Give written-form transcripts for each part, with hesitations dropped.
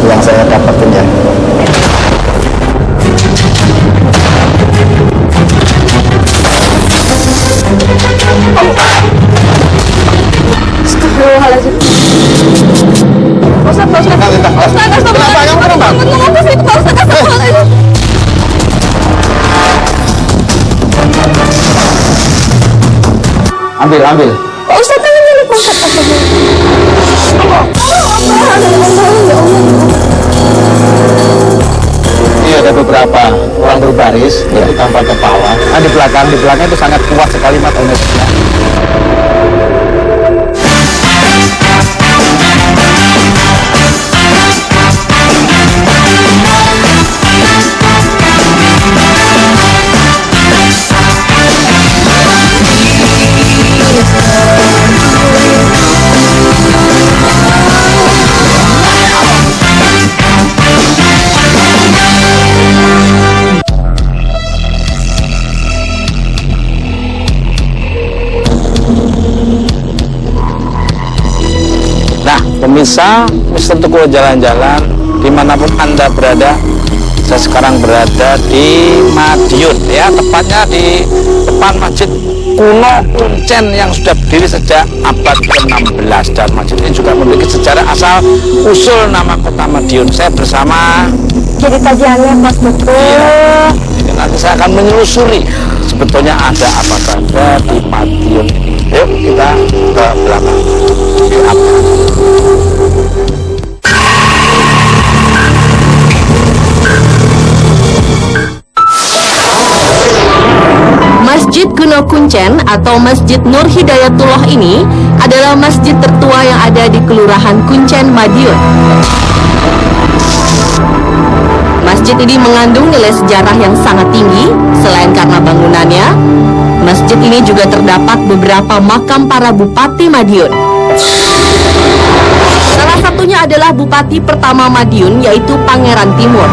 yang saya dapatin ya. Astagfirullahaladzim. Ustaz, Kenapa kamu kenapa? Ambil. Pak Ustaz, tangannya lupa Ustaz. Ini ada beberapa orang berbaris itu tanpa kepala. Di belakang itu sangat kuat sekali mat energinya. Pemirsa, Mister Tuku jalan-jalan dimanapun Anda berada. Saya sekarang berada di Madiun ya, tepatnya di depan Masjid Kuno Kuncen yang sudah berdiri sejak abad ke-16, dan masjid ini juga memiliki sejarah asal usul nama kota Madiun. Saya bersama Jadi kajiannya Mas Tuku. Jadi nanti saya akan menelusuri sebetulnya ada apa saja di Madiun ini. Yuk kita ke belakang. Masjid Kuno Kuncen atau Masjid Nur Hidayatullah ini adalah masjid tertua yang ada di Kelurahan Kuncen, Madiun. Masjid ini mengandung nilai sejarah yang sangat tinggi. Selain karena bangunannya, masjid ini juga terdapat beberapa makam para bupati Madiun. Salah satunya adalah bupati pertama Madiun, yaitu Pangeran Timur.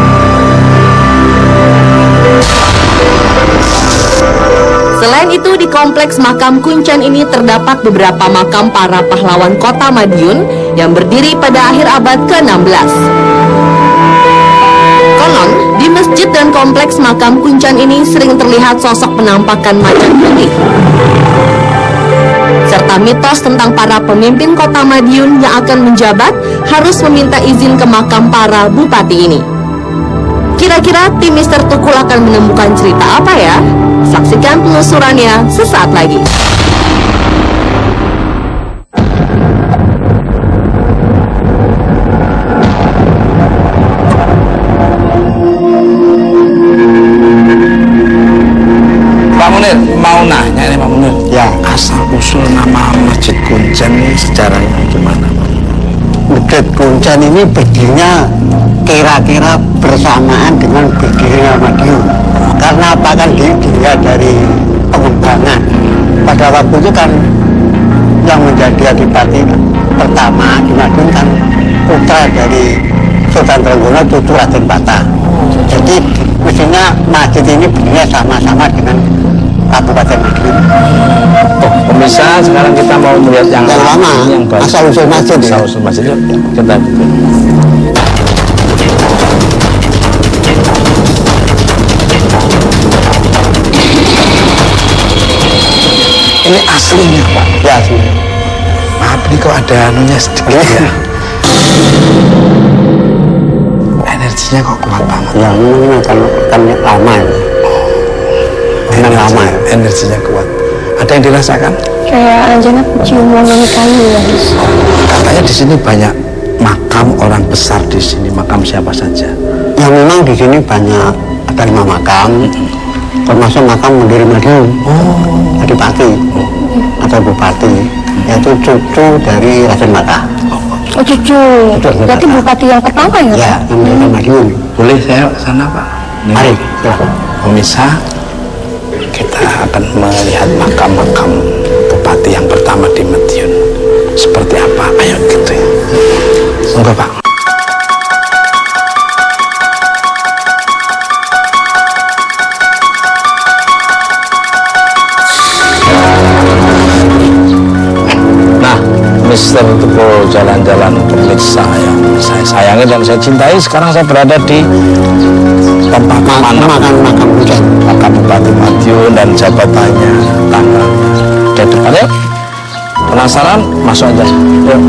Selain itu, di kompleks makam Kuncen ini terdapat beberapa makam para pahlawan kota Madiun yang berdiri pada akhir abad ke-16. Konon, di masjid dan kompleks makam Kuncen ini sering terlihat sosok penampakan macan putih, serta mitos tentang para pemimpin kota Madiun yang akan menjabat harus meminta izin ke makam para bupati ini. Kira-kira tim Mister Tukul akan menemukan cerita apa ya? Saksikan penelusurannya sesaat lagi. Pak Munir, mau nanya nih Pak Munir. Ya. Asal usul nama Masjid Kuncen ini sejarahnya gimana? Masjid Kuncen ini berdirinya kira-kira bersamaan dengan berdirinya Madiun. Karena apa, kan dilihat dari pengembangan. Pada waktu itu kan yang menjadi adipati pertama di Madiun kan putra dari Sultan Trenggono, cucu Raden Patah. Jadi mestinya masjid ini berdirinya sama-sama dengan Kabupaten Madiun. Oh, pemirsa, sekarang kita mau melihat yang lama, yang baru. asal-usul masjid. Asal-usul masjid. Yuk, kita ini aslinya Pak. Ya, aslinya. Maaf nih kok ada anunya sedikit ya. Energinya kok kuat banget. Ya, ini kan lama ya. Memang lama ya. Energinya kuat. Ada yang dirasakan? Kayak Anjana cium wangi kayu ya. Katanya di sini banyak makam orang besar di sini. Makam siapa saja? Ya memang di sini banyak, ada 5 makam, termasuk makam Pendiri Madiun, Adipati atau Bupati, yaitu cucu dari Raden Patah. Oh, cucu. Berarti bupati yang pertama ya? Ya, yang Pendiri Madiun. Boleh saya ke sana Pak? Mari, silakan. Pemirsa, kita akan melihat makam-makam bupati yang pertama di Madiun. Seperti apa? Ayo gitu ya. Monggo Pak. Mister Tukul Jalan-Jalan pemirsa yang saya sayangi dan saya cintai. Sekarang saya berada di tempat makam Bupati Madiun dan jabatannya, tanggalnya di depan. Yuk, penasaran? Masuk aja. Yuk.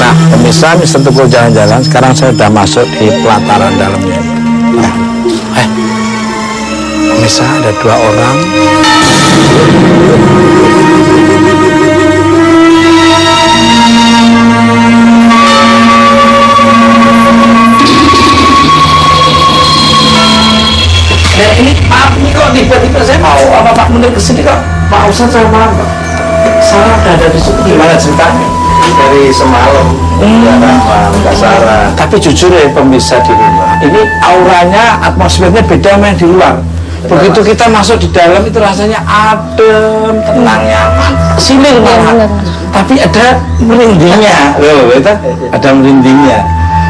Nah, pemirsa Mister Tukul Jalan-Jalan, sekarang saya sudah masuk di pelataran dalamnya. Nah, pemirsa ada 2 orang. Dan ini maaf nih kok tiba-tiba saya mau apa Pak Munir kesini kok Pak Ustadz saya maaf Pak. Sarah udah ada di situ, gimana ceritanya? Dari semalam Mbak Sarah. Tapi jujur ya pemirsa di rumah, ini auranya, atmosfernya beda sama yang di luar. Begitu kita masuk di dalam itu rasanya adem, tenang, nyaman, silir malah. Tapi ada merindingnya, loh, itu ada merindingnya.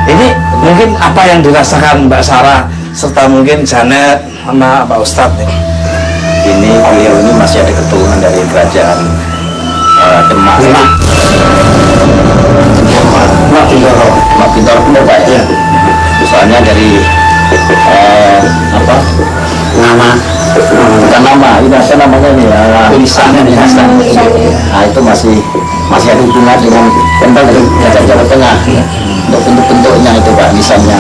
Ini mungkin apa yang dirasakan Mbak Sarah serta mungkin Janet sama Pak Ustadz nih. Ini beliau ini masih ada keturunan dari kerajaan Demak. Mak Bintoro benar Pak ya. Soalnya dari bukan nama, ini apa namanya nih tulisannya nih. Nah itu masih ada hubungan dengan tentang dari kerajaan Jawa Tengah untuk bentuk-bentuknya itu Pak misalnya.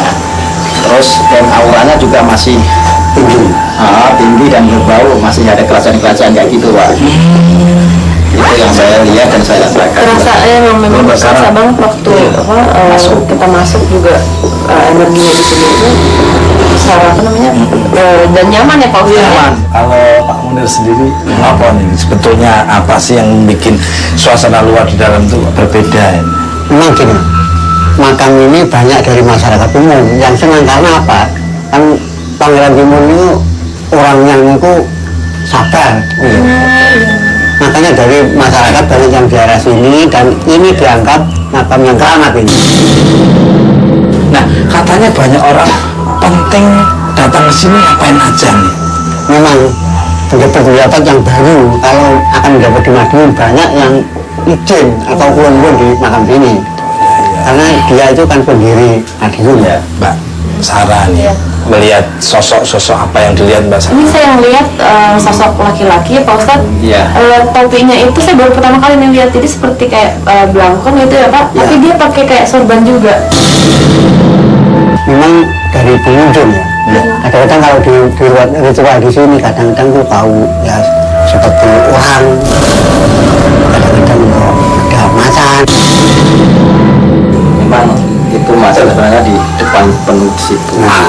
Terus dan auranya juga masih tinggi dan berbau, masih ada kerajaan-kerajaan kayak gitu Pak. Itu yang saya lihat dan saya rasakan. Terasa memang terasa banget waktu kita masuk juga energinya di sini itu dan nyaman ya Pak Ustadz. Nyaman. Kalau Pak Munir sendiri apa nih sebetulnya apa sih yang bikin suasana luar di dalam itu berbeda ini? Memang gini, makam ini banyak dari masyarakat umum yang senang karena apa? Kan Pangeran Timur itu orang yang itu sabar. Makanya dari masyarakat banyak yang di daerah sini dan ini dianggap makam yang keramat ini. Nah, katanya banyak orang penting datang ke sini ngapain aja nih? Memang pendapat yang baru kalau akan mendapat di Madiun banyak yang izin atau kulon-kulon di makam sini. Karena dia itu kan pendiri Madiun ya. Mbak Sarah nih, melihat sosok-sosok apa yang dilihat Mbak Sarah? Ini saya lihat sosok laki-laki Pak Ustadz. Iya. Topinya itu saya baru pertama kali nih lihat, jadi seperti kayak belangkon gitu ya Pak. Tapi dia pakai kayak sorban juga. Memang dari pengunjung ya. Kadang-kadang kalau di luar ritual di sini kadang-kadang tuh tahu ya seperti orang, kadang-kadang ada macan. Memang itu macan sebenarnya di depan penuh situ. Nah,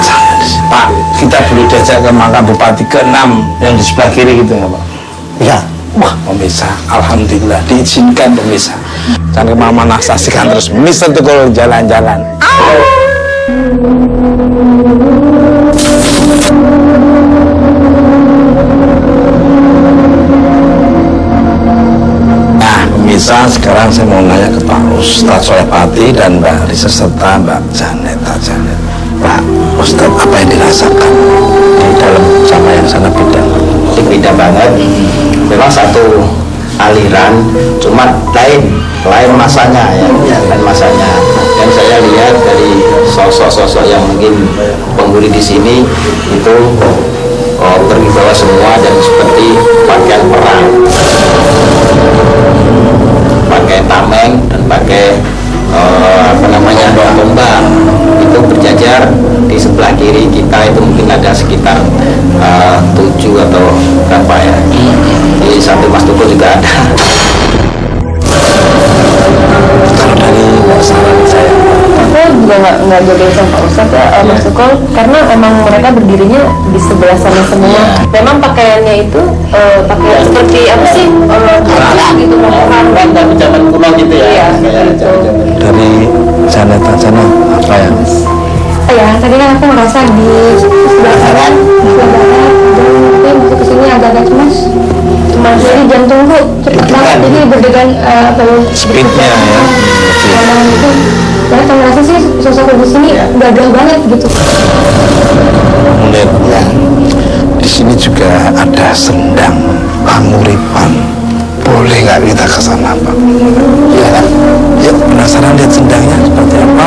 Pak, kita boleh diajak ke makam Bupati ke-6 yang di sebelah kiri gitu ya Pak? Ya. Wah, pemirsa, alhamdulillah diizinkan pemirsa. Dan kemana saksikan terus Mister Tukul Jalan-Jalan. Nah, pemirsa, sekarang saya mau nanya ke Pak Ustadz Solepati dan Mbak Risa serta Mbak Janet. Pak Ustadz, apa yang dirasakan di dalam sama yang sana beda? Beda banget. Memang satu aliran, cuma lain masanya ya, lain masanya. Dan saya lihat dari sosok-sosok yang mungkin penghuni di sini itu berwibawa semua dan seperti pakaian perang, pakai tameng dan pakai tombak itu berjajar di sebelah kiri kita itu mungkin ada sekitar 7 atau berapa ya, di samping Mas Tukul juga ada. Kalau dari saran saya, Aku juga nggak jaga sama Pak Ustadz ya, Mas Tukul, karena emang mereka berdirinya di sebelah sana semua. Memang pakaiannya itu pakai seperti apa sih? Perang gitu, perang. Dari zaman kuno gitu ya. Iya, kayak gitu. dari Janet apa ya? Ya, tadi kan aku merasa di sebelah kanan, sebelah barat, dan mungkin masuk ke sini agak-agak cemas. Jadi jantungku cepat banget, jadi berdegan Speednya ya. Kadang itu, saya merasa sih sosok di sini gagah banget gitu. Munir, Ya, di sini juga ada Sendang Panguripan. Boleh nggak kita ke sana, Pak? Iya kan? Yuk, penasaran lihat sendangnya seperti apa?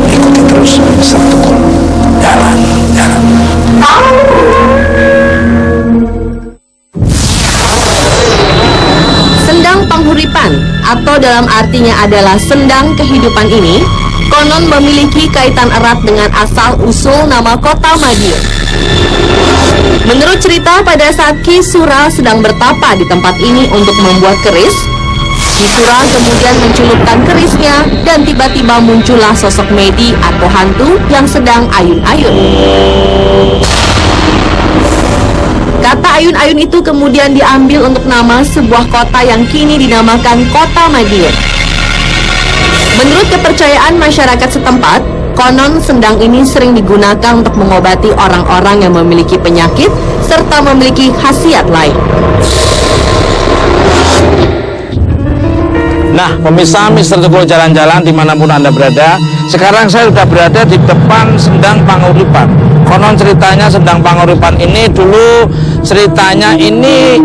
Ikuti terus Mr. Tukul. Jalan. Sendang Panghuripan atau dalam artinya adalah sendang kehidupan ini konon memiliki kaitan erat dengan asal-usul nama kota Madiun. Menurut cerita, pada saat Ki Sura sedang bertapa di tempat ini untuk membuat keris, Ki Sura kemudian mencelupkan kerisnya dan tiba-tiba muncullah sosok Medi atau hantu yang sedang ayun-ayun. Kata ayun-ayun itu kemudian diambil untuk nama sebuah kota yang kini dinamakan Kota Madiun. Menurut kepercayaan masyarakat setempat, konon sendang ini sering digunakan untuk mengobati orang-orang yang memiliki penyakit serta memiliki khasiat lain. Nah, pemirsa Mr. Tukul jalan-jalan dimanapun Anda berada. Sekarang saya sudah berada di depan Sendang Panguripan. Konon ceritanya Sendang Panguripan ini dulu ceritanya ini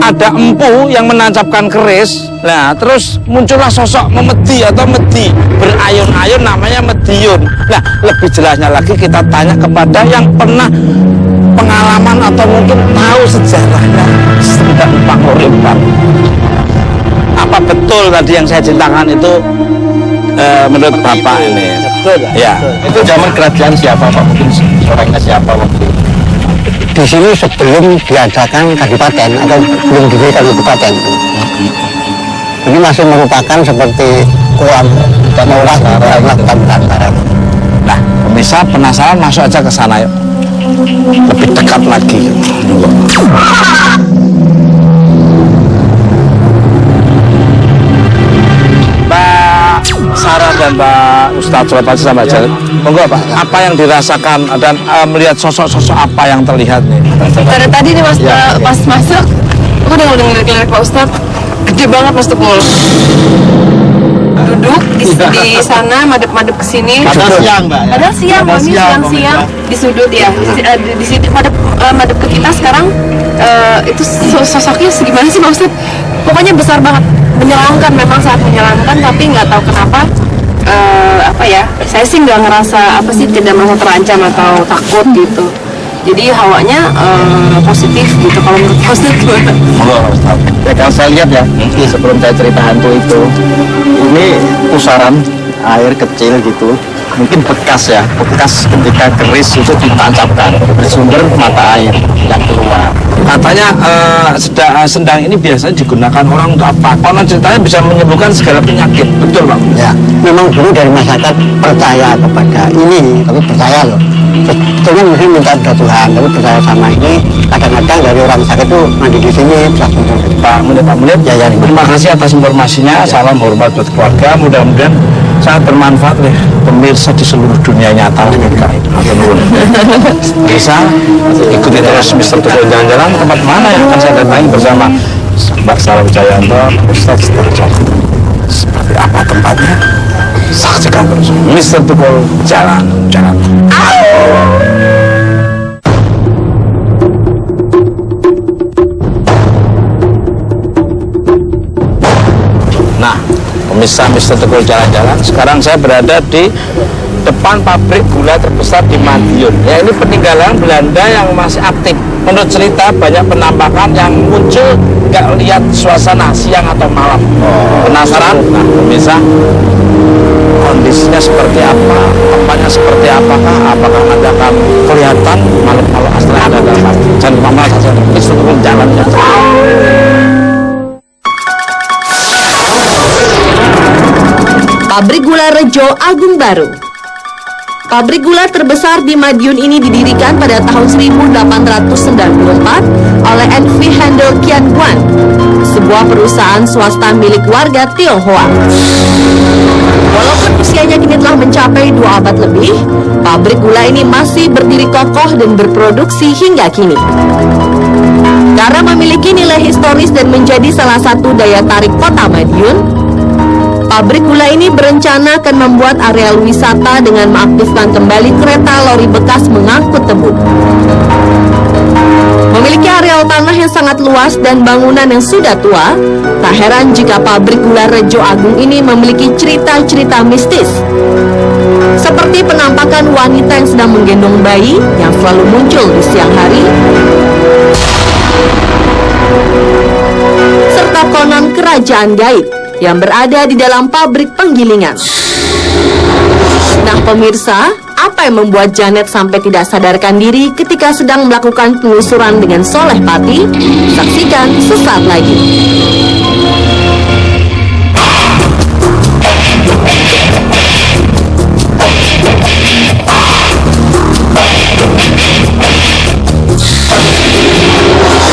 ada empu yang menancapkan keris. Nah, terus muncullah sosok memedi atau medi berayun-ayun namanya Mediun. Nah, lebih jelasnya lagi kita tanya kepada yang pernah pengalaman atau mungkin tahu sejarahnya Sendang Panguripan. Apa betul tadi yang saya ceritakan itu menurut Bapak ini? Betul Ya. Itu zaman kerajaan siapa Pak? Mungkin orangnya siapa waktu itu? di sini sebelum diadakan kabupaten atau belum didirikan kabupaten. Ini masih merupakan seperti kuam dan orang Nusantara. Nah, pemirsa penasaran masuk aja ke sana yuk. Lebih dekat lagi. Mbak Sarah dan Mbak Ustadz Sulaiman sama aja. Monggo Pak, apa yang dirasakan dan melihat sosok-sosok apa yang terlihat nih? Dari tadi nih Mas, pas masuk, aku udah ngelirik Pak Ustadz, gede banget Mas Tukul. Duduk di sana, madep-madep ke sini. Padahal siang Mbak. Ya? Padahal siang, Padahal ini siang-siang di sudut ya. Di sini madep ke kita sekarang, itu sosoknya segimana sih Pak Ustadz? Pokoknya besar banget, menyeramkan, memang sangat menyeramkan, tapi nggak tahu kenapa. Saya sih nggak ngerasa tidak merasa terancam atau takut gitu. Jadi hawanya positif gitu kalau menurut Pak Ustadz gimana? Monggo Pak Ustadz. Ya kalau saya lihat ya, sebelum saya cerita hantu itu, ini pusaran air kecil gitu, mungkin bekas ketika keris itu ditancapkan bersumber mata air yang keluar. Katanya sendang ini biasanya digunakan orang untuk apa? Konon ceritanya bisa menyembuhkan segala penyakit, betul Pak? Ya, memang dulu dari masyarakat percaya kepada ini, tapi percaya loh. Sebetulnya mungkin minta kepada Tuhan, tapi percaya sama ini. Kadang-kadang dari orang sakit tuh mandi di sini, bisa sembuh. Pak Munir, Ya. terima kasih atas informasinya. Salam hormat buat keluarga. Mudah-mudahan sangat bermanfaat oleh pemirsa di seluruh dunia nyata. Bisa ikuti terus Mr. Tukul jalan-jalan. Tempat mana yang akan saya datangi bersama Mbak Sarah Wijayanto, Ustadz Sudarjo. Seperti apa tempatnya? Saksikan terus Mr. Tukul jalan-jalan. Nah, pemirsa Mr. Tukul jalan-jalan. Sekarang saya berada di depan pabrik gula terbesar di Madiun. Ya, ini peninggalan Belanda yang masih aktif. Menurut cerita banyak penampakan yang muncul nggak lihat suasana siang atau malam. Penasaran? Nah, pemirsa, kondisinya seperti apa? Tempatnya seperti apakah? Apakah Anda akan kelihatan malam-malam setelah ada dalam pabrik? Jangan lupa saja Mr. Tukul jalan-jalan. Pabrik Gula Rejo Agung Baru. Pabrik gula terbesar di Madiun ini didirikan pada tahun 1894 oleh N.V. Handel Kian Guan, sebuah perusahaan swasta milik warga Tionghoa. Walaupun usianya kini telah mencapai 2 abad lebih, pabrik gula ini masih berdiri kokoh dan berproduksi hingga kini. Karena memiliki nilai historis dan menjadi salah satu daya tarik kota Madiun, pabrik gula ini berencana akan membuat areal wisata dengan mengaktifkan kembali kereta lori bekas mengangkut tebu. Memiliki areal tanah yang sangat luas dan bangunan yang sudah tua, tak heran jika pabrik gula Rejo Agung ini memiliki cerita-cerita mistis. Seperti penampakan wanita yang sedang menggendong bayi yang selalu muncul di siang hari, serta konon kerajaan gaib yang berada di dalam pabrik penggilingan. Nah pemirsa, apa yang membuat Janet sampai tidak sadarkan diri ketika sedang melakukan penelusuran dengan Soleh Pati? Saksikan sesaat lagi.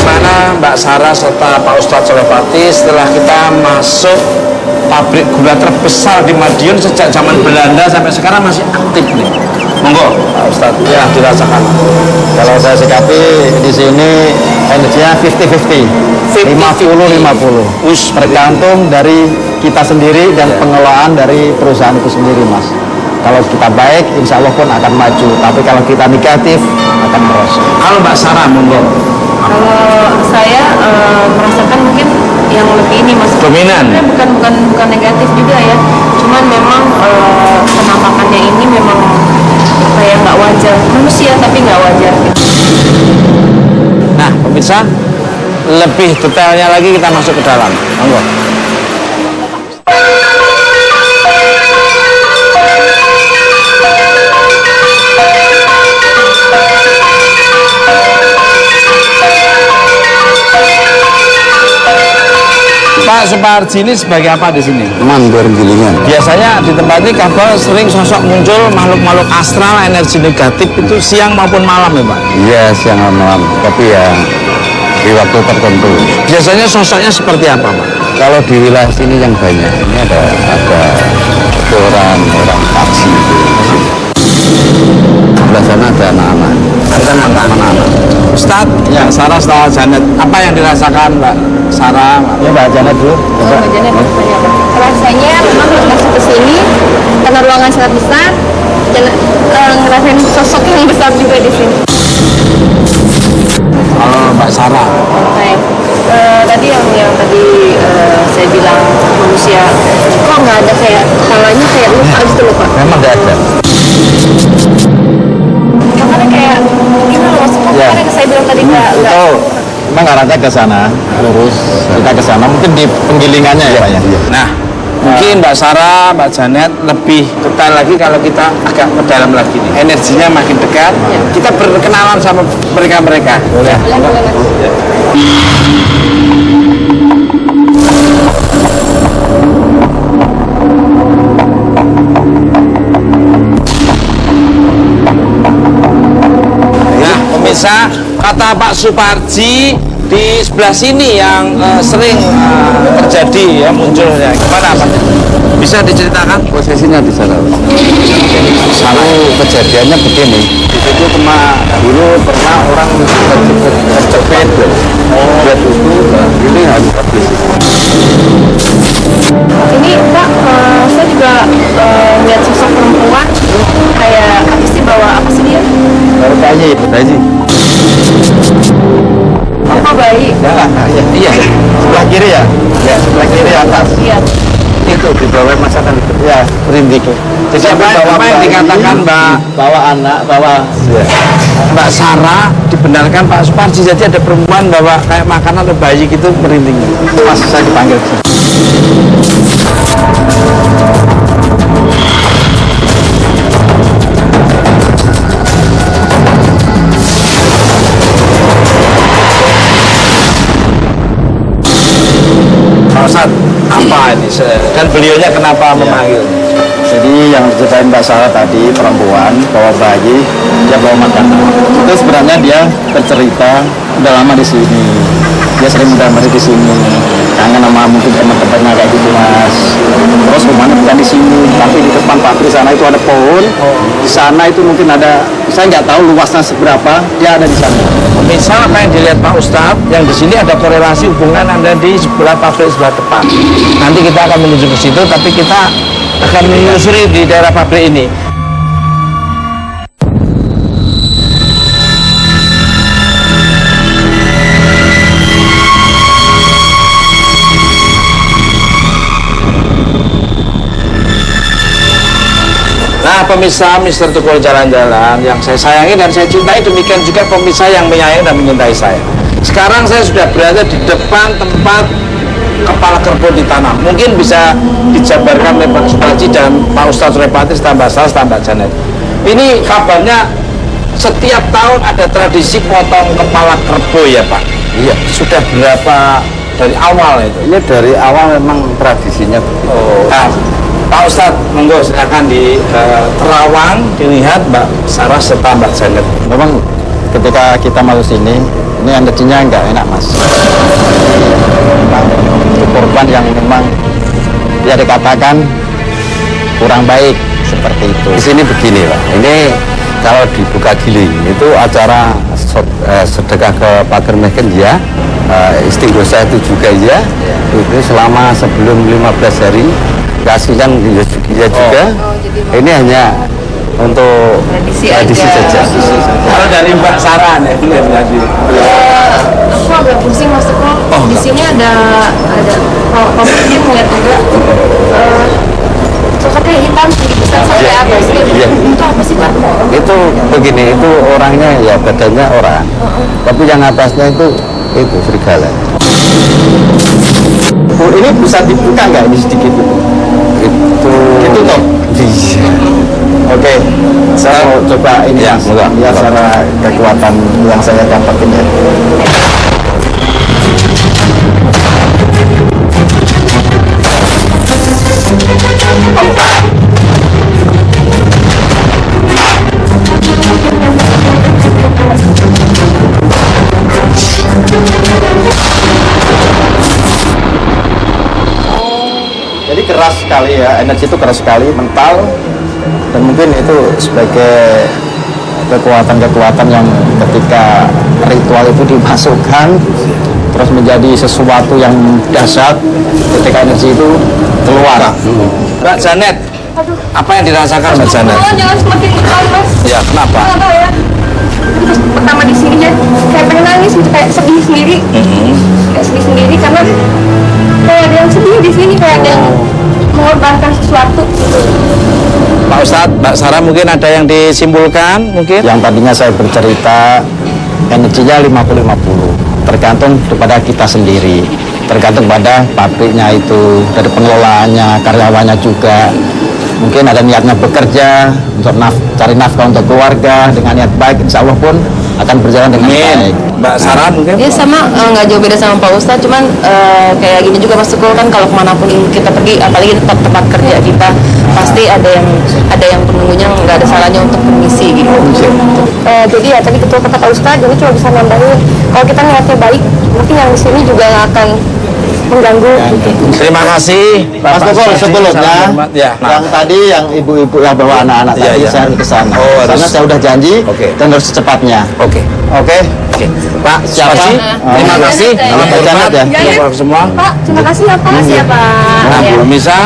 Mana Mbak Sarah serta Pak Ustadz Soleh Pati setelah kita masuk pabrik gula terbesar di Madiun sejak zaman Belanda sampai sekarang masih aktif nih. Monggo Pak Ustadz, ya dirasakan. Kalau saya sikapi di sini energinya 50-50, 50-50. Tergantung dari kita sendiri dan pengelolaan dari perusahaan itu sendiri, Mas. Kalau kita baik, insya Allah pun akan maju. Tapi kalau kita negatif, akan merosot. Kalau Mbak Sarah, monggo. Kalau saya merasakan mungkin yang lebih ini Mas. Dominan. Bukan negatif juga ya. Cuman memang penampakannya ini memang kayak nggak wajar, manusia tapi nggak wajar. Nah, pemirsa, lebih detailnya lagi kita masuk ke dalam. Monggo. Pak Suparji ini sebagai apa di sini? Mandor gilingan. Biasanya di tempat ini kabel sering sosok muncul makhluk-makhluk astral, energi negatif itu siang maupun malam ya Pak? Iya, siang malam. Tapi ya di waktu tertentu. Biasanya sosoknya seperti apa Pak? Kalau di wilayah sini yang banyak, ini ada orang taksi. Sebelah sana ada anak-anak. Ada anak-anak. Ustadz, ya Sarah setelah Janet, apa yang dirasakan Mbak Sarah? Ya Mbak Janet dulu. Coba. Mbak Janet tanya apa? Rasanya memang masuk ke sini karena ruangan sangat besar dan ngerasain sosok yang besar juga di sini. Mbak Sarah. Baik. Tadi yang tadi saya bilang manusia kok nggak ada kayak kepalanya kayak lupa gitu loh Pak. Memang tidak ada. Makanya kayak gimana maksudnya? Ya. Makanya saya bilang tadi nggak. Oh, memang arahnya ke sana, lurus. Kita ke sana, mungkin di penggilingannya ya Pak ya. Nah, mungkin Mbak Sarah, Mbak Janet lebih detail lagi kalau kita agak ke dalam lagi nih. Energinya makin dekat, kita berkenalan sama mereka-mereka. Boleh. Boleh, Mas. Nah, pemirsa, kata Pak Suparji di sebelah sini yang sering terjadi ya munculnya. Gimana Pak? Bisa diceritakan? Posisinya di sana. Salah. Kejadiannya begini. Di situ dulu pernah orang terjepit. Dia duduk, ini harus habis. Ini Pak, saya juga lihat sosok perempuan kayak apa sih bawa apa sih dia? Baru bayi. Apa bayi? Iya. Sebelah kiri ya? Ya, sebelah kiri atas. Iya. Itu di bawah masakan itu. Ya, rindik. Jadi Apa yang dikatakan bawa anak, bawa Mbak Sarah dibenarkan Pak Suparji, jadi ada perempuan bawa kayak makanan atau bayi gitu merinding. pas saya dipanggil. Pak Ustadz, apa ini? Dan beliaunya kenapa memanggil? Jadi yang diceritain Mbak Sarah tadi, perempuan bawa bayi, dia bawa makanan. Itu sebenarnya dia bercerita udah lama di sini. Dia sering mendamai di sini. Kangen sama mungkin teman-temannya kayak gitu Mas. Terus rumahnya bukan di sini, tapi di depan pabrik sana itu ada pohon. Di sana itu mungkin ada, saya nggak tahu luasnya seberapa. Dia ada di sana. Misal apa yang dilihat Pak Ustadz, yang di sini ada korelasi hubungan Anda di sebelah pabrik sebelah depan. Nanti kita akan menuju ke situ, tapi kita akan menyusuri di daerah pabrik ini. Nah, pemirsa Mister Tukul Jalan-Jalan yang saya sayangi dan saya cintai, demikian juga pemirsa yang menyayangi dan mencintai saya. Sekarang saya sudah berada di depan tempat kepala kerbau ditanam. Mungkin bisa dijabarkan oleh Pak Supaji dan Pak Ustadz Repatris, tambah saya, tambah Janet. Ini kabarnya setiap tahun ada tradisi potong kepala kerbau ya Pak? Iya. Sudah berapa dari awal itu? Ini dari awal memang tradisinya begitu. Oh. Nah, Pak Ustadz, monggo silakan di Terawang dilihat Mbak Sarah serta Mbak Janet. Memang ketika kita masuk sini, ini energinya nggak enak Mas. Memang itu korban yang memang ya dikatakan kurang baik seperti itu. Di sini begini Pak, ini kalau dibuka giling itu acara sedekah ke fakir miskin ya, istighosa itu juga ya, itu selama sebelum 15 hari. Kasihkan ya juga. Ini hanya untuk tradisi saja. Kalau dari Mbak Sarah nih, boleh menjadi. Aku agak pusing Mas Tukul. Di sini ada kalau dia ngeliat juga coklatnya hitam sedikit besar sampai atas. Iya. Itu apa sih Pak? Itu begini, itu orangnya ya badannya orang, tapi yang atasnya itu serigala. Oh, ini bisa dibuka nggak ini sedikit itu toh? Iya. Oke, saya mau coba ini ya, secara kekuatan yang saya dapatin ya. Jadi keras sekali ya, energi itu keras sekali, mental, dan mungkin itu sebagai kekuatan-kekuatan yang ketika ritual itu dimasukkan terus menjadi sesuatu yang dahsyat ketika energi itu keluar. Mbak Janet, apa yang dirasakan Mbak Janet? Oh, jangan semakin mental Mas. Ya, kenapa? Nggak tahu ya. Terus pertama di sini ya, kayak pengen nangis gitu, kayak sedih sendiri. Kayak sedih sendiri karena kayak ada yang sedih di sini, kayak ada yang mengorbankan sesuatu. Pak Ustadz, Mbak Sarah mungkin ada yang disimpulkan mungkin? Yang tadinya saya bercerita energinya 50-50, tergantung kepada kita sendiri, tergantung pada pabriknya itu, dari pengelolaannya, karyawannya juga. Mungkin ada niatnya bekerja untuk cari nafkah untuk keluarga dengan niat baik, insya Allah pun akan berjalan dengan baik. Mbak Sarah mungkin? Dia sama nggak jauh beda sama Pak Ustadz, cuman kayak gini juga Mas Tukul kan, kalau kemanapun kita pergi, apalagi tempat kerja kita, pasti ada yang penunggunya nggak ada salahnya untuk permisi gitu. Jadi ya tadi ketua kata Pak Ustadz, jadi cuma bisa nambahin kalau kita niatnya baik, mungkin yang di sini juga nggak akan mengganggu. Terima kasih Mas Bapak Tukul, Supaji, sebelumnya salam hormat. Ya, yang tadi yang ibu-ibu yang bawa anak-anak Iya, tadi iya. saya harus ke sana. Oh, harus. Karena saya udah janji dan harus secepatnya. Oke. Oke. Pak Siapa? Supaji, terima kasih. Nama Salam Pak Janet hormat ya. untuk semua. Pak, terima kasih ya Pak. Makasih ya Pak. Nah, Ya. pemirsa,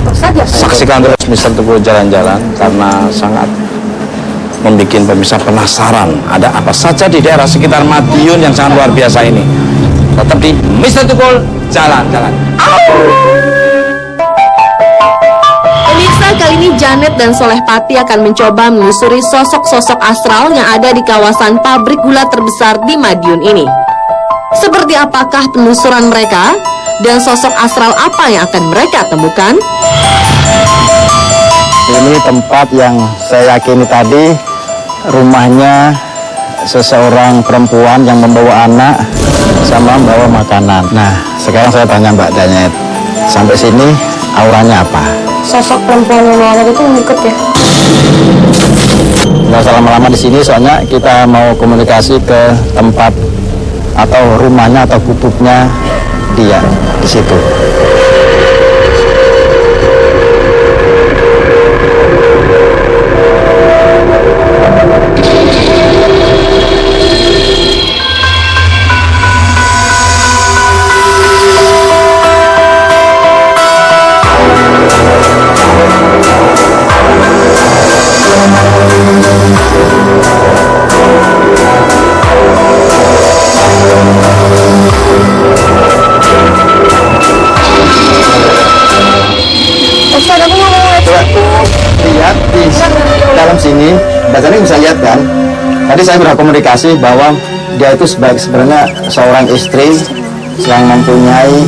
Pak Ustadz ya. saksikan terus Mister Tukul Jalan-Jalan karena sangat membuat pemirsa penasaran ada apa saja di daerah sekitar Madiun yang sangat luar biasa ini. Tetap di Mister Tukul Jalan-Jalan. Pemirsa, kali ini Janet dan Soleh Pati akan mencoba menyusuri sosok-sosok astral yang ada di kawasan pabrik gula terbesar di Madiun ini. Seperti apakah penelusuran mereka? Dan sosok astral apa yang akan mereka temukan? Ini tempat yang saya yakini tadi rumahnya seseorang perempuan yang membawa anak sama membawa makanan. Nah, sekarang saya tanya Mbak Janet, sampai sini auranya apa? sosok perempuan yang melarat itu ngikut ya? Nggak usah lama-lama di sini, soalnya kita mau komunikasi ke tempat atau rumahnya atau gubuknya dia di situ. Ustaz, aku mau ngeliat situ. Lihat di dalam sini, bacanya bisa lihat kan. Tadi saya berkomunikasi bahwa dia itu sebenarnya seorang istri yang mempunyai,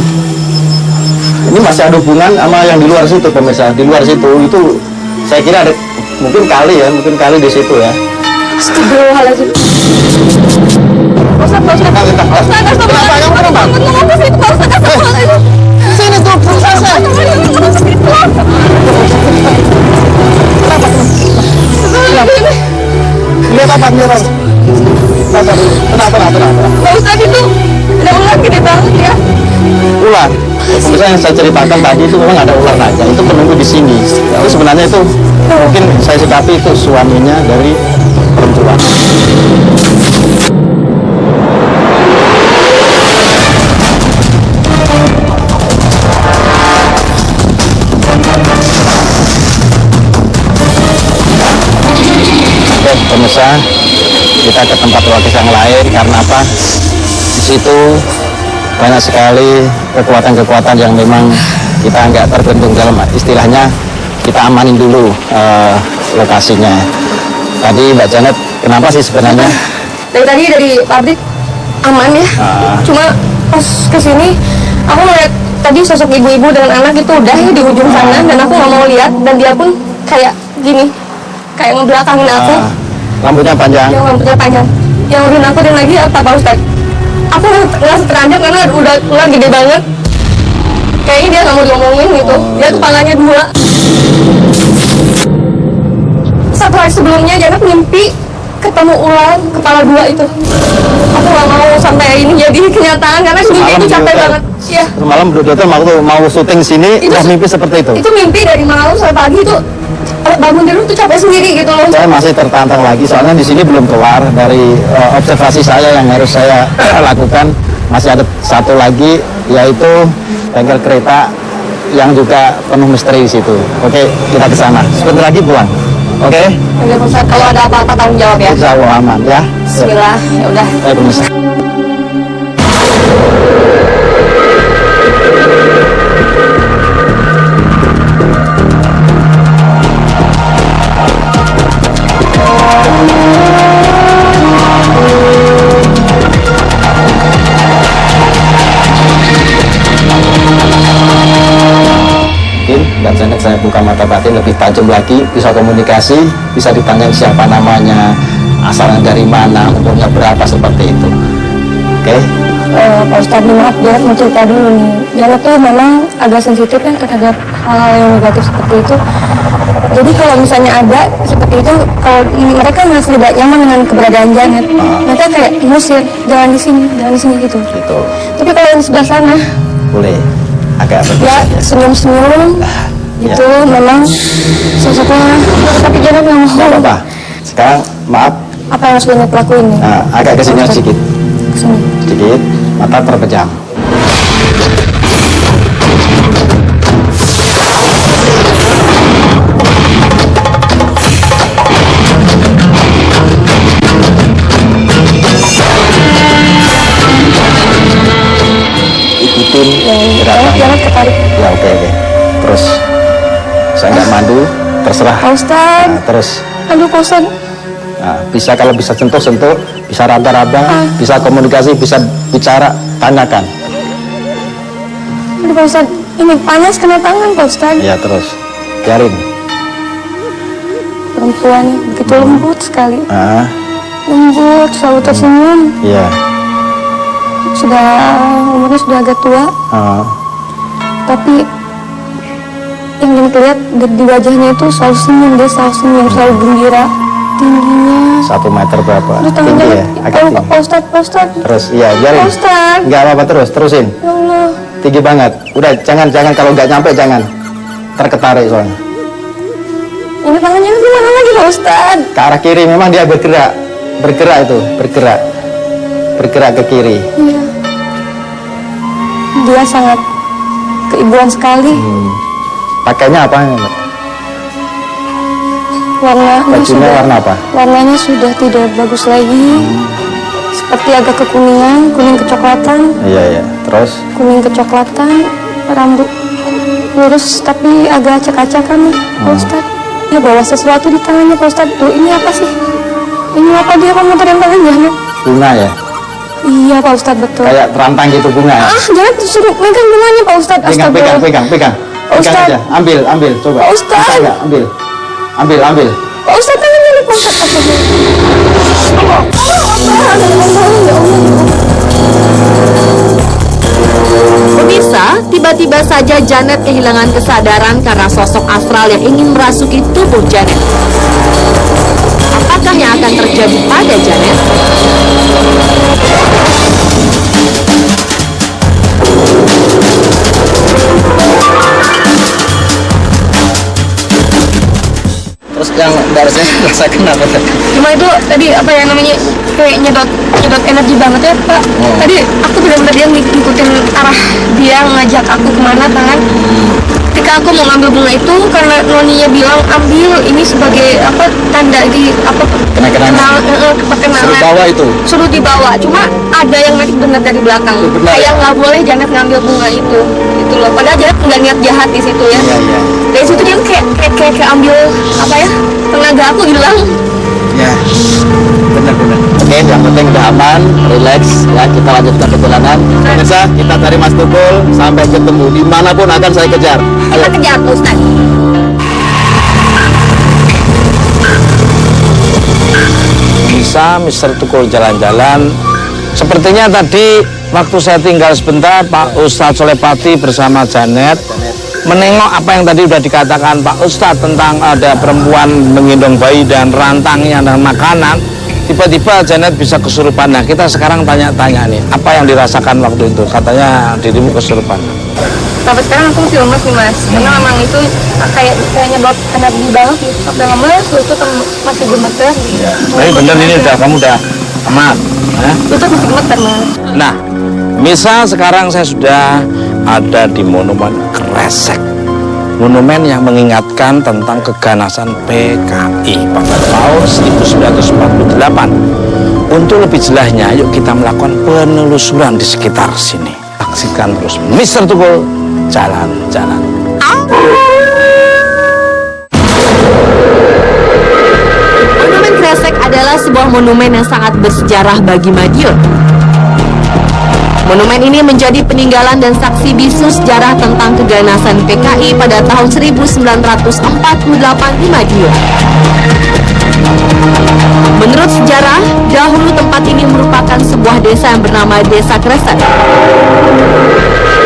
ini masih ada hubungan sama yang di luar situ pemirsa. Di luar situ itu saya kira ada mungkin kali di situ ya. Astagfirullahaladzim. Ustaz, sini tuh, Lihat apa? Tenang. Pak Ustadz itu ada ular gede banget ya. Ular. Pemirsa yang saya ceritakan tadi itu memang ada ular naga. Itu penunggu di sini. Itu sebenarnya itu mungkin saya sikapi itu suaminya dari perempuan. Oke, pemirsa, kita ke tempat lokasi yang lain karena apa? Di situ banyak sekali kekuatan-kekuatan yang memang kita nggak terbentuk, dalam istilahnya kita amanin dulu lokasinya. Tadi Mbak Janet, kenapa sih sebenarnya? Dari pabrik aman ya. Cuma pas kesini aku ngeliat tadi sosok ibu-ibu dengan anak itu udah ya di ujung sana dan aku nggak mau lihat dan dia pun kayak gini, kayak ngebelakangin aku. Rambutnya panjang. Yang rambutnya panjang. Yang lebih nakutin lagi apa Pak Ustadz? Aku ngerasa terancam karena udah ular gede banget. Kayaknya dia nggak mau diomongin gitu. Dia kepalanya 2. Satu hari sebelumnya Janet mimpi ketemu ular kepala 2 itu. Aku nggak mau sampai ini jadi kenyataan karena mimpi itu capek banget. Iya. Semalam berdua mau syuting sini, udah mimpi seperti itu. Itu mimpi dari malam sampai pagi itu. Bangun dulu tuh capek sendiri gitu loh. Saya masih tertantang lagi, soalnya di sini belum keluar dari observasi saya yang harus saya lakukan. Masih ada satu lagi, yaitu bengkel kereta yang juga penuh misteri di situ. Oke, kita ke sana. Sebentar lagi pulang. Oke? Oke, Ustaz, kalau ada apa-apa tanggung jawab ya. Insya Allah aman ya. Bismillah, ya udah. Baik, pemirsa. Dan saya buka mata batin lebih tajam lagi, bisa komunikasi, bisa ditanya siapa namanya, asalnya dari mana, umurnya berapa, seperti itu. Oke? Pak Ustadz, maaf Janet mau cerita dulu nih. Janet tuh memang agak sensitif kan terhadap hal-hal yang negatif seperti itu. Jadi kalau misalnya ada seperti itu, kalau mereka masih tidak nyaman dengan keberadaan Janet, mereka kayak ngusir, jangan di sini gitu. Gitu. Tapi kalau yang sebelah sana, Boleh. Agak bagus ya saja. senyum-senyum, itu memang sosoknya. Tapi Janet nggak mau. Nggak apa-apa. Sekarang, maaf, Apa yang harus Janet lakuin nih? agak kesini sedikit. Kesini. Sedikit, mata terpejam. Ikutin gerakannya. Janet ketarik. Ya, oke. Terus, saya nggak mandu, terserah. Pak Ustadz, Terus, aduh Pak Ustadz. bisa kalau bisa sentuh-sentuh, bisa raba-raba, bisa komunikasi, bisa bicara, tanyakan. Aduh Pak Ustadz, ini panas kena tangan Pak Ustadz. Ya, terus biarin. Perempuan begitu lembut sekali. Lembut, selalu tersenyum. Iya. Umurnya sudah agak tua, tapi yang lihat di wajahnya itu selalu senyum, dia selalu senyum, selalu gembira. Tingginya 1 meter berapa? Aduh, tangan Tinggi ya? Agak tinggi. Pak Ustadz. Terus, iya, jalan. Pak Ustadz. Nggak apa-apa, terusin. Ya Allah. Tinggi banget. Udah, jangan kalau nggak nyampe jangan. Terketarik soalnya. Ini tangannya gimana lagi Pak Ustadz? Ke arah kiri memang dia bergerak ke kiri. Iya. Dia sangat keibuan sekali. Pakainya apa? Bajunya warna apa? Warnanya sudah tidak bagus lagi. Seperti agak kekuningan, kuning kecoklatan. Iya. Terus? Kuning kecoklatan, rambut lurus tapi agak acak-acakan Pak Ustadz. Dia bawa sesuatu di tangannya Pak Ustadz. Tuh, ini apa sih? Ini apa dia kok motor yang tangannya? Bunga ya? Iya Pak Ustadz, betul. Kayak terampang gitu bunga ya? Jangan suruh megang bunganya Pak Ustadz. Pegang. Pegang Ustadz. aja. Ambil, coba. Pak Ustadz. Bisa nggak? Ambil. Pak Ustadz, tangannya nih Pak Ustadz. Pemirsa, tiba-tiba saja Janet kehilangan kesadaran karena sosok astral yang ingin merasuki tubuh Janet. Apakah yang akan terjadi pada Janet? Terus yang harusnya rasakan apa tadi? Cuma itu tadi apa yang namanya kayak nyedot energi banget ya Pak. Tadi aku benar-benar dia ngikutin arah dia ngajak aku kemana tangan. Ketika aku mau ngambil bunga itu karena noninya bilang ambil ini sebagai apa tanda di apa Kenangan. Suruh bawa itu. Suruh dibawa. Cuma ada yang narik benar dari belakang. Benar, Kayak ya? nggak boleh Janet ngambil bunga itu. Itu loh. Padahal Janet nggak niat jahat di situ ya. Iya. Dari situ dia kayak ambil apa ya tenaga aku hilang. Ya, benar. Oke, yang penting udah aman, relax ya. Kita lanjutkan perjalanan. Pemirsa, kita cari Mas Tukul sampai ketemu dimanapun akan saya kejar. Ayo. Kita kejar Pak Ustadz. Bisa Mr. Tukul jalan-jalan. Sepertinya tadi waktu saya tinggal sebentar, Pak Ustadz Solepati bersama Janet menengok apa yang tadi sudah dikatakan Pak Ustadz tentang ada perempuan menggendong bayi dan rantangnya dan makanan. Tiba-tiba Janet bisa kesurupan. Nah, kita sekarang tanya-tanya nih, apa yang dirasakan waktu itu? Katanya dirimu kesurupan. Sampai sekarang aku masih lemes nih Mas, karena memang itu kayaknya bawa energi banget gitu. Sampai lemes, itu masih gemeter. Tapi bener ini kamu udah aman. Itu masih gemeter Mas. Nah, misal sekarang saya sudah ada di Monumen Kresek. Monumen yang mengingatkan tentang keganasan PKI pada tahun 1948. Untuk lebih jelasnya, yuk kita melakukan penelusuran di sekitar sini. Saksikan terus Mr. Tukul jalan-jalan. Monumen Kresek adalah sebuah monumen yang sangat bersejarah bagi Madiun. Monumen ini menjadi peninggalan dan saksi bisu sejarah tentang keganasan PKI pada tahun 1948 di Madiun. Menurut sejarah, dahulu tempat ini merupakan sebuah desa yang bernama Desa Kresek.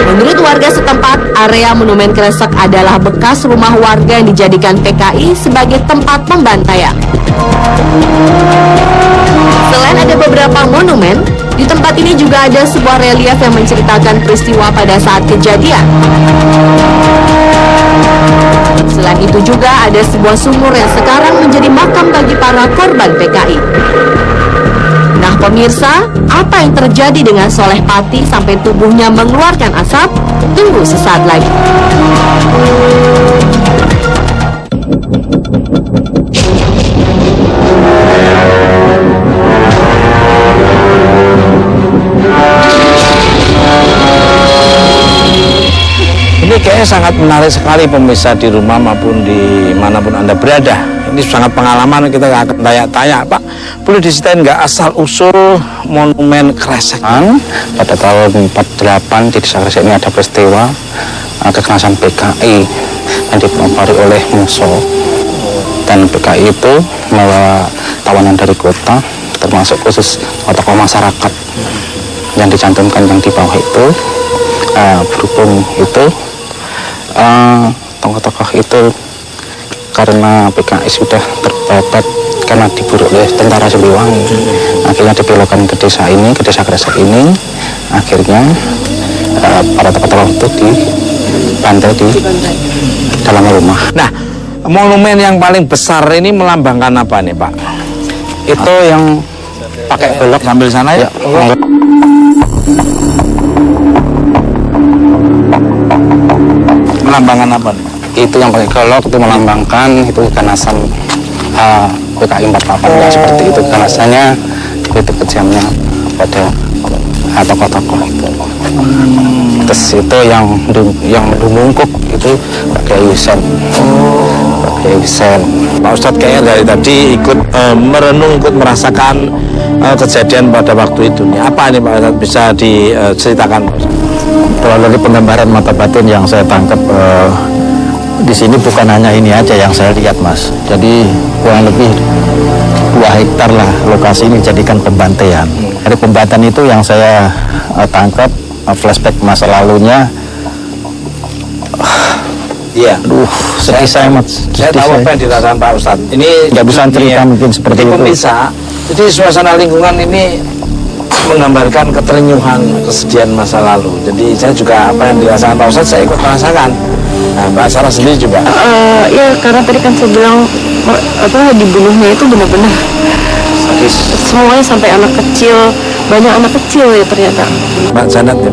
Menurut warga setempat, area Monumen Kresek adalah bekas rumah warga yang dijadikan PKI sebagai tempat pembantaian. Selain ada beberapa monumen, di tempat ini juga ada sebuah relief yang menceritakan peristiwa pada saat kejadian. Selain itu juga ada sebuah sumur yang sekarang menjadi makam bagi para korban PKI. Nah pemirsa, apa yang terjadi dengan Soleh Pati sampai tubuhnya mengeluarkan asap? Tunggu sesaat lagi. Ini kayaknya sangat menarik sekali pemirsa di rumah maupun di manapun Anda berada. Ini sangat pengalaman, kita akan tanya-tanya, Pak, boleh diceritain nggak asal-usul Monumen Kresek? Pada tahun 48 di Desa Kresek ini ada peristiwa kekerasan PKI yang dipelopori oleh Muso. Dan PKI itu membawa tawanan dari kota, termasuk khusus tokoh masyarakat yang dicantumkan yang di bawah itu. Berhubung itu tokoh-tokoh itu karena PKI sudah terbabat karena diburu oleh tentara Siliwangi, akhirnya dibelokkan ke desa ini, ke desa Kresek ini. Akhirnya para tokoh-tokoh itu dibantai di dalam rumah. Nah, monumen yang paling besar ini melambangkan apa nih Pak? Itu yang Pakai golok sambil sana ya. Melambangkan apa nih? Itu yang pakai golok itu melambangkan itu keganasan PKI 48 ya, seperti itu ganasannya, itu kejamnya pada tokoh-tokoh itu. Terus itu yang lumungkuk itu pakai Yusen. Pakai Yusen. Pak Ustadz kayaknya dari tadi ikut merenung, ikut merasakan kejadian pada waktu itu nih. Apa nih Pak Ustadz bisa diceritakan Pak Ustadz? Kalau dari penggambaran mata batin yang saya tangkap di sini bukan hanya ini aja yang saya lihat Mas. Jadi kurang lebih 2 hektar lah lokasi ini dijadikan pembantaian. Dari pembantaian itu yang saya tangkap flashback masa lalunya. Iya. Aduh, sedih saya Mas. Saya tahu apa yang dirasakan Pak Ustadz. Ini nggak bisa cerita mungkin seperti itu. Pemirsa, jadi suasana lingkungan ini menggambarkan keterenyuhan, kesedihan masa lalu. Jadi saya juga apa yang dirasakan Pak Ustadz saya ikut merasakan. Nah, Mbak Sarah sendiri juga. Ya karena tadi kan saya bilang dibunuhnya itu benar-benar semuanya sampai anak kecil, banyak anak kecil ya ternyata. Mbak Janat ya.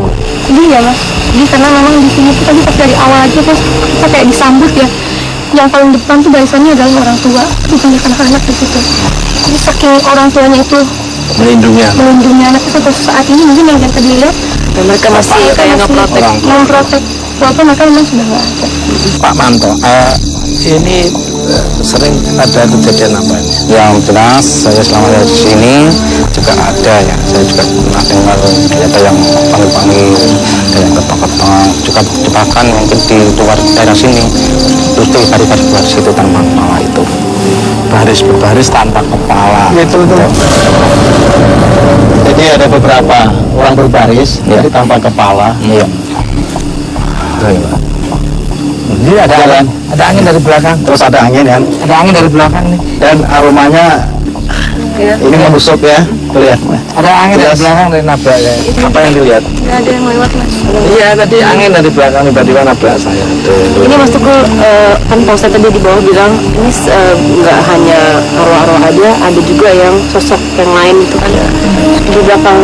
Iya mas, jadi karena memang di sini tuh tadi pas dari awal aja pas kita kayak disambut ya, yang paling depan tuh barisannya adalah orang tua, bukan anak-anak di situ. Jadi saking orang tuanya itu Melindungi anaknya sampai saat ini mungkin yang tadi lihat, Mereka masih kayak memprotek, walaupun mereka memang sudah nggak ada. Pak Manto, ini sering ada kejadian apa ini? Yang jelas saya selama di sini juga ada ya, saya juga pernah dengar ada yang panggil-panggil, ada yang ketok-ketok, juga bahkan mungkin di luar daerah sini itu baris-baris luar situ tanpa kepala itu, Baris berbaris tanpa kepala. Itu. Jadi ada beberapa orang berbaris, jadi tanpa kepala. Iya. Jadi ada angin dari belakang. Terus ada angin kan, Ada angin dari belakang nih. dan aromanya ini menusuk ya, lihat. Ada angin dari belakang dari nabrak ya. Apa yang dilihat? Nggak ada yang lewat mas. Iya tadi angin dari belakang tiba-tiba nabrak saya. Ini Mas Tukul kan Pak Ustadz tadi di bawah bilang ini nggak hanya arwah-arwah ada juga yang sosok yang lain itu kan di belakang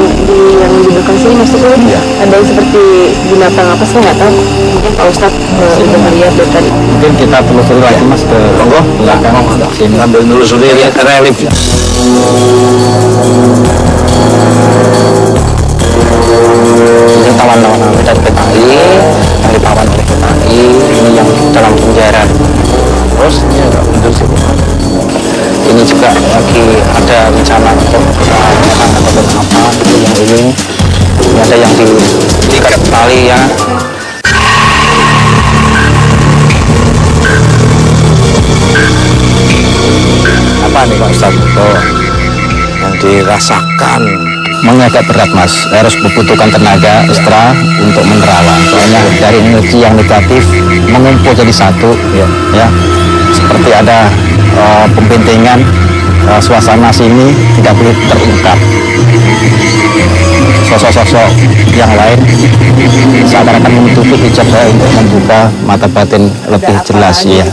yang di belakang sini Mas Tukul ada yang seperti binatang apa sih nggak tahu, mungkin Pak Ustadz udah melihat dari tadi. Mungkin kita telusuri lagi Mas ke belakang sini. Sambil nelusuri relief. Ini tawan-tawan dari PKI yang ditawan oleh PKI, ini yang dalam penjara. Terus ini juga lagi ada rencana untuk menyerang atau apa yang ini ada yang diikat tali ya. Apa nih Pak Ustadz itu yang dirasakan? Agak berat Mas, harus membutuhkan tenaga ekstra untuk menerawang. Soalnya dari energi yang negatif mengumpul jadi satu, ya. Seperti ada pembentengan, suasana sini tidak boleh terungkap. Sosok-sosok yang lain seakan-akan menutupi hijab saya untuk membuka mata batin lebih jelas ya.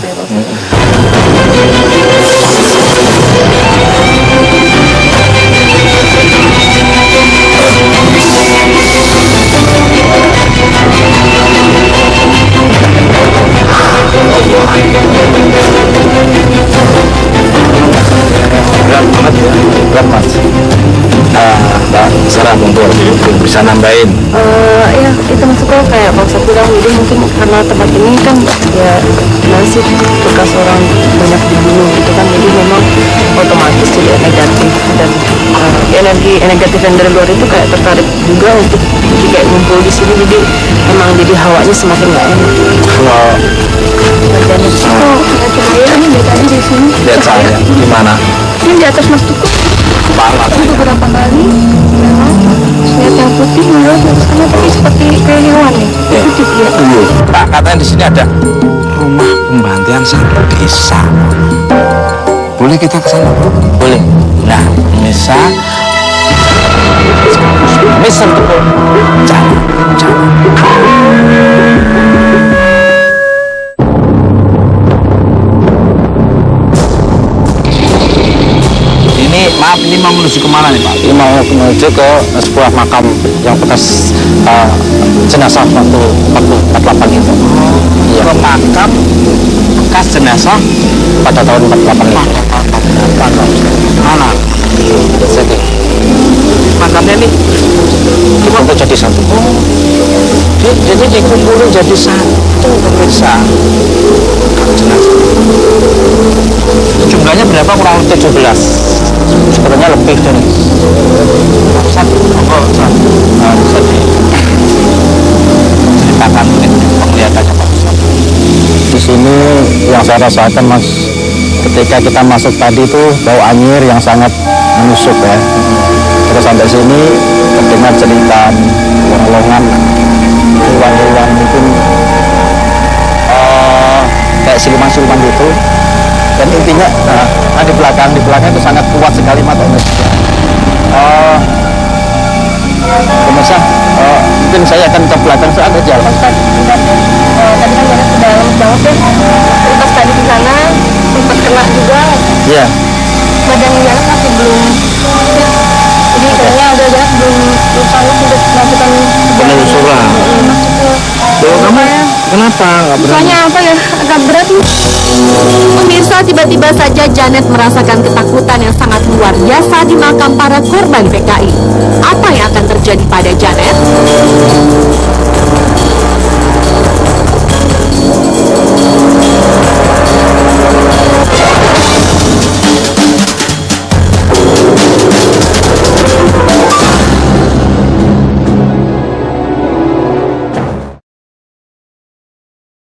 Berat banget ya. Berat Mas. Mbak Sarah monggo bisa nambahin. Ya itu Mas Tukul kayak Pak Ustadz bilang, jadi mungkin karena tempat ini kan ya masih bekas orang banyak dibunuh gitu kan, jadi memang otomatis jadi negatif dan energi negatif yang dari luar itu kayak tertarik juga untuk jadi kayak ngumpul di sini, jadi emang jadi hawanya semakin nggak enak. Kalau Dan itu ada cahaya ini dari tadi di sini. lihat saya gimana? Ini di atas mas Tukul. Kepala Itu beberapa kali memang lihat yang putih menurut sana tapi seperti kayak hewan nih. Itu juga. Pak, katanya di sini ada rumah gantian sana? Bisa. Boleh kita ke sana, Bro? Boleh. Nah, bisa. Mister Tukul, jangan. Maaf, ini mau menuju kemana nih Pak? Ini mau menuju ke sebuah makam yang bekas jenazah waktu 48 itu. Iya. Ke makam bekas jenazah Pada tahun 48 itu. mana? Jadi Makamnya nih dikumpul jadi satu. jadi dikumpulin jadi satu pemirsa. Jenazah. Jumlahnya berapa? Kurang lebih 17. Sebenarnya lebih dari Satu. Bisa diceritakan mungkin penglihatannya Pak Ustadz. di sini yang saya rasakan Mas, ketika kita masuk tadi itu bau anyir yang sangat menusuk ya. Terus sampai sini terdengar cerita lolongan hewan-hewan mungkin kayak siluman-siluman gitu. Dan intinya di belakang itu sangat kuat sekali matanya. Pemirsa, mungkin saya akan ke belakang saat ada jalan. Tadi kan jalan sudah lama banget ya. Pas tadi di sana sempat kena juga. Iya. Badan jalan masih belum fit. Jadi kayaknya udah jalan belum sanggup untuk melakukan Penelusuran. Loh, kamu kenapa nggak berani? Soalnya apa ya, agak berat nih. Pemirsa, tiba-tiba saja Janet merasakan ketakutan yang sangat luar biasa di makam para korban PKI. Apa yang akan terjadi pada Janet?